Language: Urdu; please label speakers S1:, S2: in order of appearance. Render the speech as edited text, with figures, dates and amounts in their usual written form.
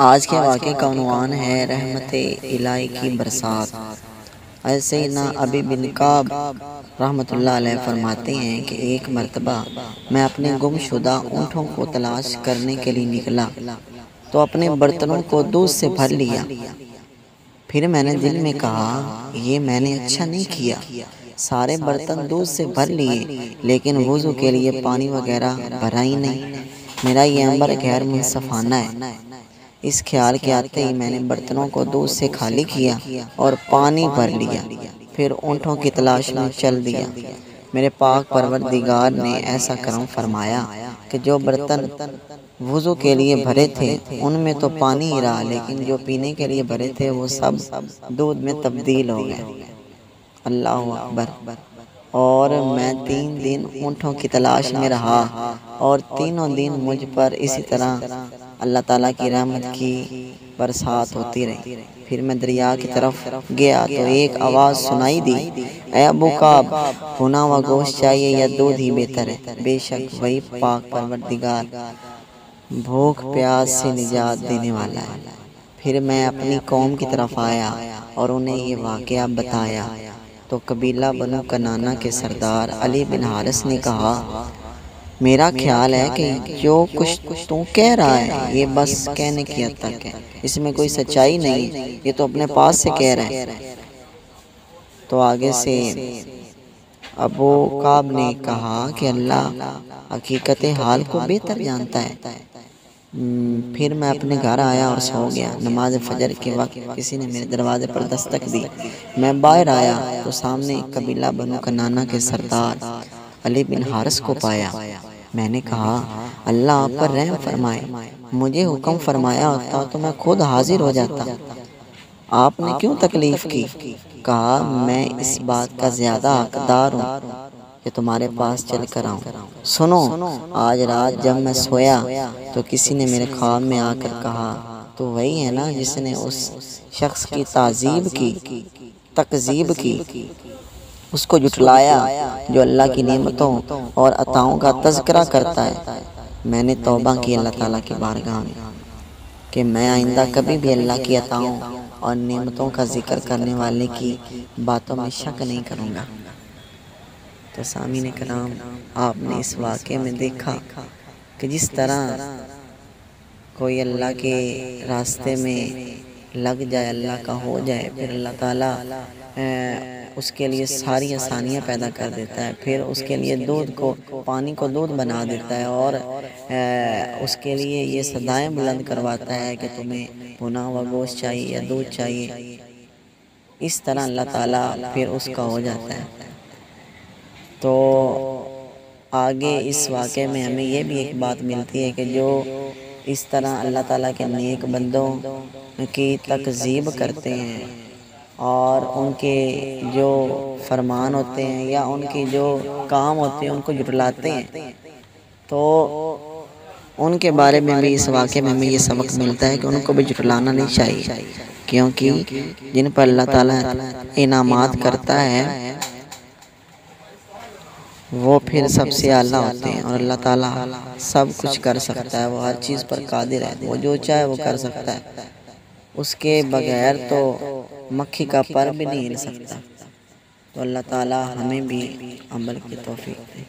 S1: آج کے واقعے کا عنوان ہے رحمت الہی کی برسات۔ ایسے نہ ابی بن کعب رحمۃ اللہ علیہ فرماتے ہیں کہ ایک مرتبہ میں اپنے گم شدہ اونٹوں کو تلاش کرنے کے لیے نکلا تو اپنے برتنوں کو دودھ سے بھر لیا۔ پھر میں نے دل میں کہا یہ میں نے اچھا نہیں کیا، سارے برتن دودھ سے بھر لیے لیکن وضو کے لیے پانی وغیرہ بھرا ہی نہیں، میرا یہ عمل غیر منصفانہ ہے۔ اس خیال کے آتے ہی میں نے برتنوں کو دودھ سے خالی کیا اور پانی بھر لیا، پھر اونٹوں کی تلاش میں چل دیا۔ میرے پاک پروردگار نے ایسا کرم فرمایا کہ جو برتن وضو کے لیے بھرے تھے ان میں تو پانی ہی رہا، لیکن جو پینے کے لیے بھرے تھے وہ سب دودھ میں تبدیل ہو گئے۔ اللہ اکبر۔ اور میں 3 دن اونٹوں کی تلاش میں رہا اور تینوں دن مجھ پر اسی طرح اللہ تعالیٰ کی رحمت کی برسات ہوتی رہی۔ پھر میں دریا کی طرف گیا تو ایک آواز سنائی دی، اے ابو کعب، بھنا ہوا گوشت چاہیے یا دودھ ہی بہتر ہے؟ بے شک وہی پاک پروردگار بھوک پیاس سے نجات دینے والا ہے۔ پھر میں اپنی قوم کی طرف آیا اور انہیں یہ واقعہ بتایا تو قبیلہ بنو کنانہ کے سردار علی بن حارث نے کہا، میرا خیال ہے کہ جو کچھ تو کہہ رہا ہے یہ بس کہنے کی حد تک ہے، اس میں کوئی سچائی نہیں، یہ تو اپنے پاس سے کہہ رہا ہے۔ تو آگے سے ابو کعب نے کہا کہ اللہ حقیقت حال کو بہتر جانتا ہے۔ پھر میں اپنے گھر آیا اور سو گیا۔ نماز فجر کے وقت کسی نے میرے دروازے پر دستک دی۔ میں باہر آیا تو سامنے قبیلہ بنو کنانہ کے سردار علی بن حارث کو پایا۔ میں نے کہا، اللہ آپ پر رحم فرمائے، مجھے حکم فرمایا ہوتا تو میں خود حاضر ہو جاتا، آپ نے کیوں تکلیف کی؟ کہا، میں اس بات کا زیادہ حقدار ہوں کہ تمہارے پاس چل کر آؤں۔ سنو، آج رات جب میں سویا تو کسی نے میرے خواب میں آ کر کہا، تو وہی ہے نا جس نے اس شخص کی تکذیب کی، اس کو جھٹلایا جو اللہ کی نعمتوں اور عطاؤں کا تذکرہ کرتا ہے۔ میں نے توبہ کی اللہ تعالیٰ کی بارگاہ میں کہ میں آئندہ کبھی بھی اللہ کی عطاؤں اور نعمتوں کا ذکر کرنے والے کی باتوں میں شک نہیں کروں گا۔ تو سامعین کرام، آپ نے اس واقعے میں دیکھا کہ جس طرح کوئی اللہ کے راستے میں لگ جائے، اللہ کا ہو جائے، پھر اللہ تعالیٰ اس کے لیے ساری آسانیاں پیدا کر دیتا ہے، پھر اس کے لیے پانی کو دودھ بنا دیتا ہے اور اس کے لیے یہ صدائیں بلند کرواتا ہے کہ تمہیں بھنا ہوا گوشت چاہیے یا دودھ چاہیے۔ اس طرح اللہ تعالیٰ پھر اس کا ہو جاتا ہے۔ تو آگے اس واقعے میں ہمیں یہ بھی ایک بات ملتی ہے کہ جو اس طرح اللہ تعالیٰ کے نیک بندوں کی تکذیب کرتے ہیں اور ان کے جو فرمان ہوتے ہیں یا ان کے جو کام ہوتے ہیں ان کو جھٹلاتے ہیں، تو ان کے بارے میں بھی اس واقعے میں ہمیں یہ سبق ملتا ہے کہ ان کو بھی جھٹلانا نہیں چاہیے، کیونکہ جن پر اللہ تعالیٰ انعامات کرتا ہے وہ پھر سب سے اعلیٰ ہوتے ہیں، اور اللہ تعالیٰ سب کچھ کر سکتا ہے، وہ ہر چیز پر قادر ہے، وہ جو چاہے وہ کر سکتا ہے، اس کے بغیر تو مکھی کا پر بھی نہیں ہل سکتا۔ تو اللہ تعالیٰ ہمیں بھی عمل کی توفیق دے۔